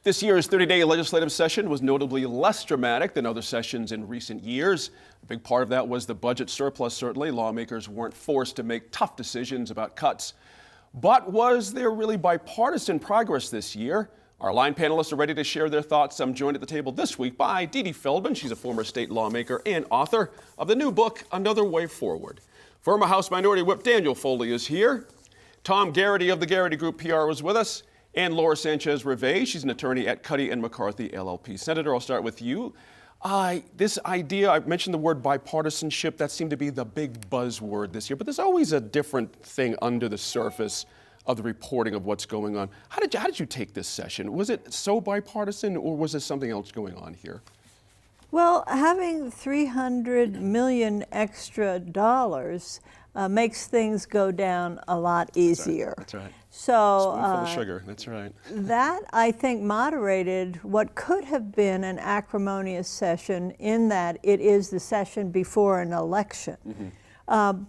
This year's 30-day legislative session was notably less dramatic than other sessions in recent years. A big part of that was the budget surplus, certainly. Lawmakers weren't forced to make tough decisions about cuts. But was there really bipartisan progress this year? Our line panelists are ready to share their thoughts. I'm joined at the table this week by Dee Dee Feldman. She's a former state lawmaker and author of the new book, Another Way Forward. Former House Minority Whip Daniel Foley is here. Tom Garrity of the Garrity Group PR was with us. And Laura Sanchez-Rivey, she's an attorney at Cuddy & McCarthy, LLP. Senator, I'll start with you. This idea, I mentioned the word bipartisanship, that seemed to be the big buzzword this year, but there's always a different thing under the surface of the reporting of what's going on. How did you take this session? Was it so bipartisan, or was there something else going on here? Well, having $300 million extra dollars makes things go down a lot easier. That's right. So spoonful of sugar. That's right. That, I think, moderated what could have been an acrimonious session, in that it is the session before an election. Mm-hmm.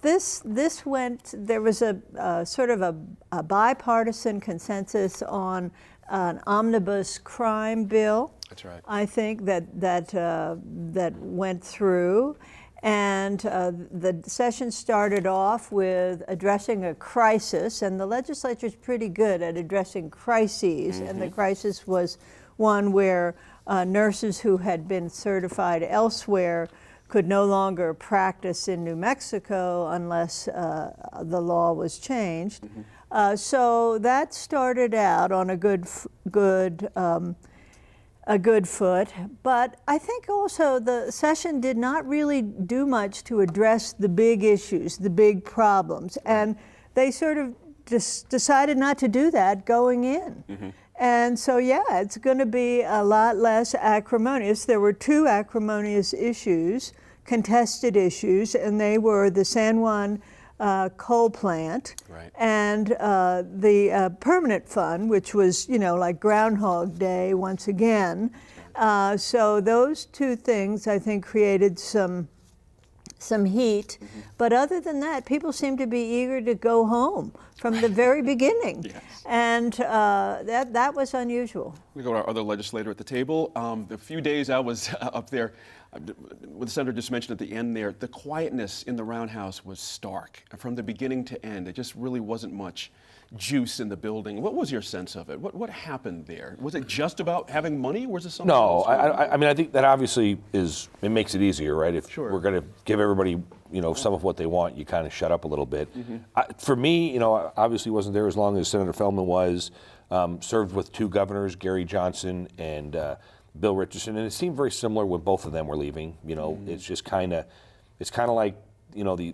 This went. There was a sort of a bipartisan consensus on an omnibus crime bill. That's right. I think that went through. And the session started off with addressing a crisis, and the legislature is pretty good at addressing crises. Mm-hmm. And the crisis was one where nurses who had been certified elsewhere could no longer practice in New Mexico unless the law was changed. Mm-hmm. So that started out on a good foot, but I think also the session did not really do much to address the big issues, the big problems, and they sort of just decided not to do that going in. Mm-hmm. And so, yeah, it's going to be a lot less acrimonious. There were two acrimonious issues, contested issues, and they were the San Juan coal plant, right, and the permanent fund, which was, like Groundhog Day once again. So those two things, I think, created some heat. Mm-hmm. But other than that, people seem to be eager to go home from the very beginning. Yes. And that was unusual. We go to our other legislator at the table. The few days I was up there, what the senator just mentioned at the end there, the quietness in the roundhouse was stark from the beginning to end. It just really wasn't much juice in the building. What was your sense of it? What happened there? Was it just about having money, or was it something else? No, I mean, I think that obviously it makes it easier, right? If we're going to give everybody, some of what they want, you kind of shut up a little bit. Mm-hmm. For me, I obviously wasn't there as long as Senator Feldman was. Served with two governors, Gary Johnson and Bill Richardson, and it seemed very similar when both of them were leaving. Mm-hmm. It's just kind of like, the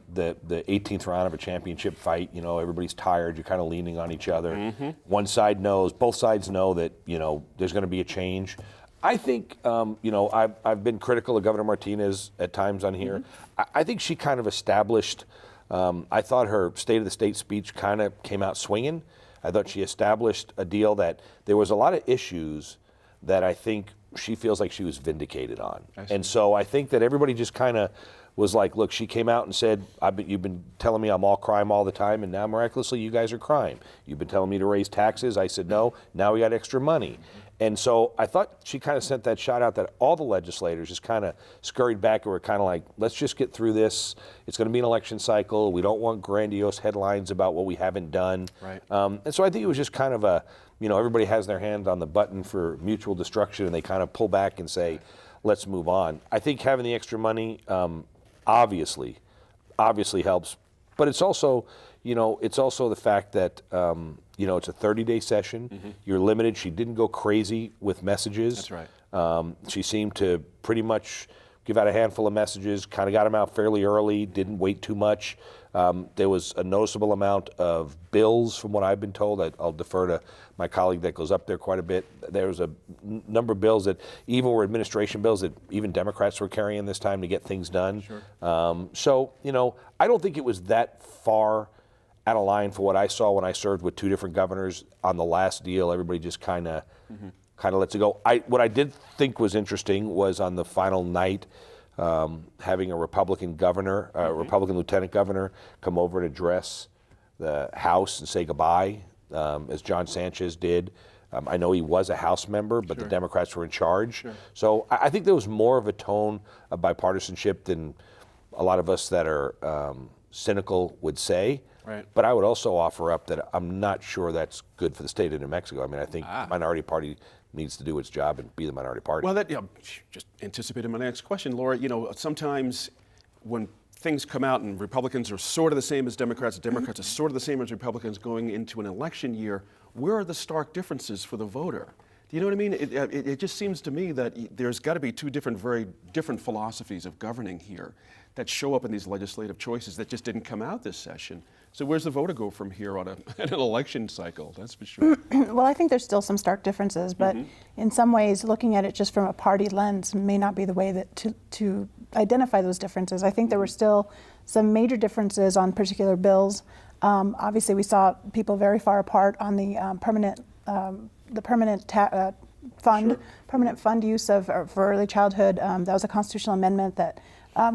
18th round of a championship fight. Everybody's tired. You're kind of leaning on each other. Mm-hmm. One side knows, both sides know that there's going to be a change. I think I've been critical of Governor Martinez at times on here. Mm-hmm. I think she kind of established. I thought her State of the State speech kind of came out swinging. I thought she established a deal that there was a lot of issues that I think she feels like she was vindicated on. And so I think that everybody just kind of was like, look, she came out and said, you've been telling me I'm all crime all the time, and now miraculously you guys are crime. You've been telling me to raise taxes. I said, no, now we got extra money. And so I thought she kind of sent that shot out that all the legislators just kind of scurried back and were kind of like, let's just get through this. It's going to be an election cycle. We don't want grandiose headlines about what we haven't done. Right. And so I think it was just kind of everybody has their hand on the button for mutual destruction, and they kind of pull back and say, let's move on. I think having the extra money obviously helps, but it's also, the fact that, it's a 30-day session. Mm-hmm. You're limited. She didn't go crazy with messages. That's right. She seemed to pretty much give out a handful of messages, kind of got them out fairly early, didn't wait too much. There was a noticeable amount of bills, from what I've been told. I'll defer to my colleague that goes up there quite a bit. There was a number of bills that even were administration bills that even Democrats were carrying this time to get things done. Sure. So, I don't think it was that far out of line for what I saw when I served with two different governors on the last deal. Everybody just kind of lets it go. What I did think was interesting was on the final night, having a Republican Republican lieutenant governor come over and address the House and say goodbye as John Sanchez did. I know he was a House member, but the Democrats were in charge. So I think there was more of a tone of bipartisanship than a lot of us that are cynical would say. Right. But I would also offer up that I'm not sure that's good for the state of New Mexico. I mean, I think the minority party needs to do its job and be the minority party. Well, that just anticipated my next question, Laura. Sometimes when things come out and Republicans are sort of the same as Democrats, Democrats are sort of the same as Republicans going into an election year, where are the stark differences for the voter? Do you know what I mean? It just seems to me that there's got to be two very different philosophies of governing here that show up in these legislative choices that just didn't come out this session. So where's the voter go from here on an election cycle? That's for sure. Well, I think there's still some stark differences, but in some ways, looking at it just from a party lens may not be the way that to identify those differences. I think there were still some major differences on particular bills. Obviously, we saw people very far apart on the permanent fund use for early childhood. That was a constitutional amendment that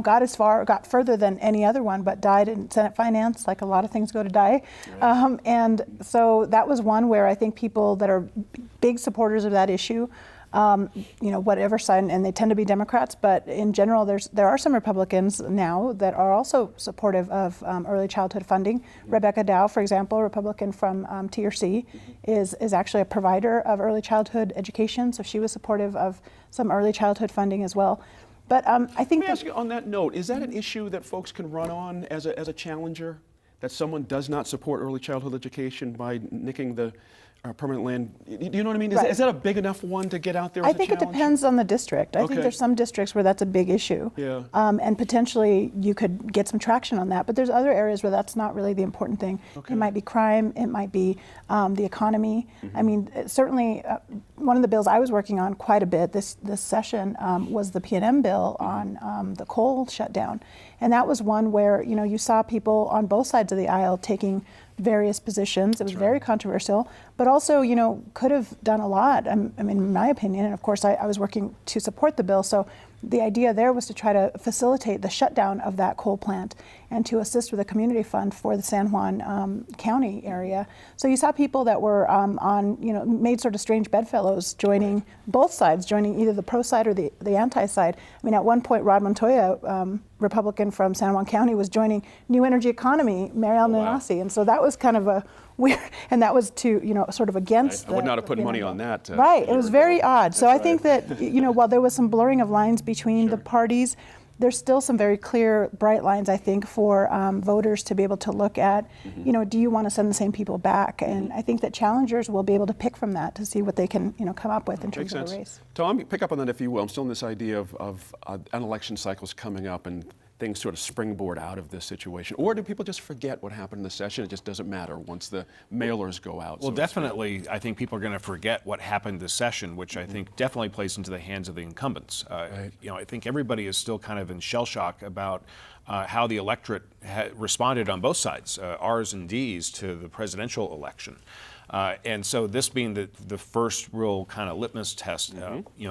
got further than any other one, but died in Senate Finance, like a lot of things go to die. Right. And so that was one where I think people that are big supporters of that issue, whatever side, and they tend to be Democrats, but in general, there are some Republicans now that are also supportive of early childhood funding. Rebecca Dow, for example, a Republican from TRC, is actually a provider of early childhood education, so she was supportive of some early childhood funding as well. But I think Let me ask you on that note, is that an issue that folks can run on as a challenger? That someone does not support early childhood education by nicking the permanent land? Do you know what I mean? Right. Is that a big enough one to get out there as I a think it challenge? depends on the district. I think there's some districts where that's a big issue. Yeah. And potentially you could get some traction on that. But there's other areas where that's not really the important thing. Okay. It might be crime. It might be the economy. I mean, certainly one of the bills I was working on quite a bit this session was the PNM bill on the coal shutdown. And that was one where, you saw people on both sides of the aisle taking various positions. It was very controversial, but also, could have done a lot. I mean, in my opinion, and of course, I was working to support the bill. So the idea there was to try to facilitate the shutdown of that coal plant and to assist with a community fund for the San Juan County area. So you saw people that were made sort of strange bedfellows joining both sides, joining either the pro side or the anti side. I mean, at one point, Rod Montoya, Republican from San Juan County, was joining New Energy Economy, Mariel Nanasi. And so that was kind of a weird, and that was to, sort of against I would not have put money on that. Right, it was very odd. So I think that, while there was some blurring of lines between the parties, there's still some very clear, bright lines, I think, for voters to be able to look at, do you want to send the same people back? And I think that challengers will be able to pick from that to see what they can, come up with in terms of a race. Tom, pick up on that if you will. I'm still in this idea of an election cycle's coming up and things sort of springboard out of this situation? Or do people just forget what happened in the session? It just doesn't matter once the mailers go out? Well, definitely, I think people are going to forget what happened this session, which I think definitely plays into the hands of the incumbents. Right. I think everybody is still kind of in shell shock about how the electorate responded on both sides, R's and D's, to the presidential election. And so this being the first real kind of litmus test,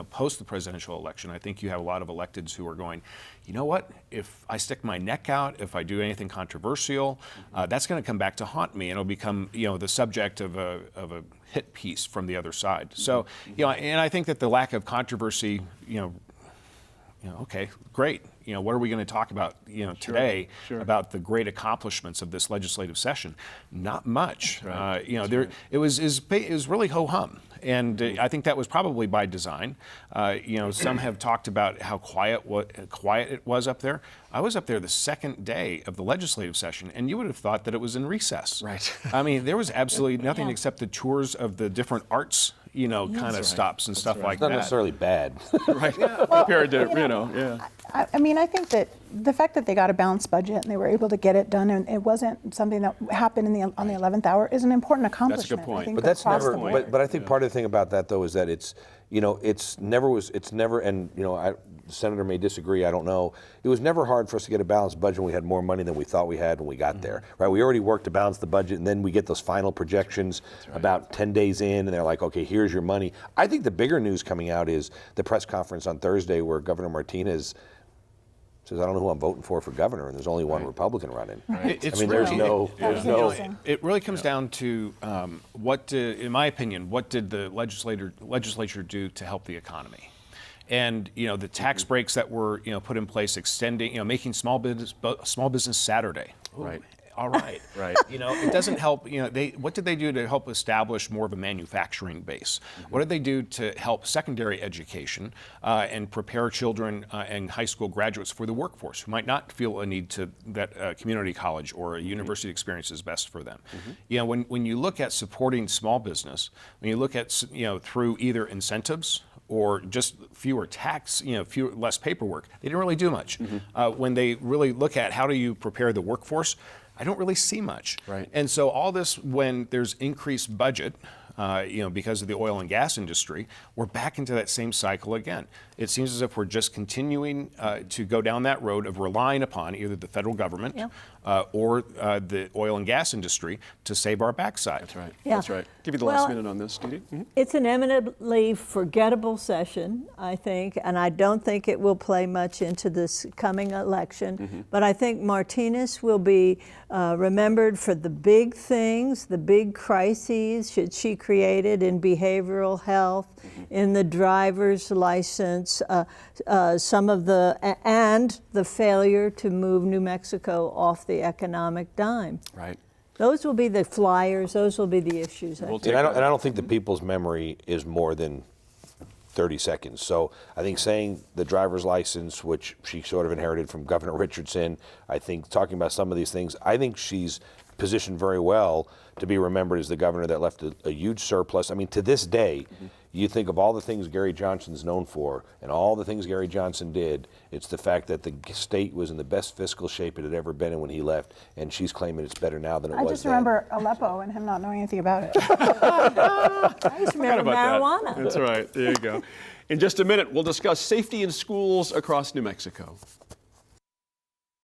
post the presidential election, I think you have a lot of electeds who are going, you know what, if I stick my neck out, if I do anything controversial, that's going to come back to haunt me, and it'll become, the subject of a hit piece from the other side. So, and I think that the lack of controversy, okay, great. What are we going to talk about, today about the great accomplishments of this legislative session? Not much. Right. It was really ho-hum. And I think that was probably by design. Some have talked about how quiet it was up there. I was up there the second day of the legislative session, and you would have thought that it was in recess. Right. I mean, there was absolutely nothing except the tours of the different arts, kind of stops and stuff like It's not that. necessarily bad. Right. Compared to, yeah. I mean, I think that the fact that they got a balanced budget and they were able to get it done, and it wasn't something that happened on the 11th hour, is an important accomplishment. point. I think But that's across never. the board. But I think part of the thing about that though is that it's never. And the senator may disagree. I don't know. It was never hard for us to get a balanced budget when we had more money than we thought we had when we got there. Right? We already worked to balance the budget, and then we get those final projections about 10 days in, and they're like, okay, here's your money. I think the bigger news coming out is the press conference on Thursday where Governor Martinez says, I don't know who I'm voting for governor, and there's only one Republican running. It's I mean, there's really- no, That there's was no. interesting. It really comes down to in my opinion, what did the legislature do to help the economy? And the tax breaks that were put in place, extending, making small business Saturday. Right. All right. Right. It doesn't help. What did they do to help establish more of a manufacturing base? What did they do to help secondary education and prepare children and high school graduates for the workforce who might not feel a need to that community college or a university experience is best for them? When you look at supporting small business, when you look at through either incentives or just fewer tax, less paperwork, they didn't really do much. When they really look at how do you prepare the workforce, I don't really see much. Right. And so all this, when there's increased budget, because of the oil and gas industry, we're back into that same cycle again. It seems as if we're just continuing to go down that road of relying upon either the federal government or the oil and gas industry to save our backside. That's right. Yeah. That's right. Give you the Well, last minute on this, Dee Dee. It's an eminently forgettable session, I think, and I don't think it will play much into this coming election. But I think Martinez will be remembered for the big things, the big crises she created in behavioral health, in the driver's license, some of and the failure to move New Mexico off the economic dime. Right. Those will be the flyers. Those will be the issues. I We'll think. take And I don't think the people's memory is more than 30 seconds. So I think saying the driver's license, which she sort of inherited from Governor Richardson, I think talking about some of these things, I think she's positioned very well to be remembered as the governor that left a huge surplus. I mean, to this day, you think of all the things Gary Johnson's known for and all the things Gary Johnson did, it's the fact that the state was in the best fiscal shape it had ever been in when he left, and she's claiming it's better now than it was I just then. remember Aleppo and him not knowing anything about it. I just remember about marijuana. that. That's right. There you go. In just a minute, we'll discuss safety in schools across New Mexico.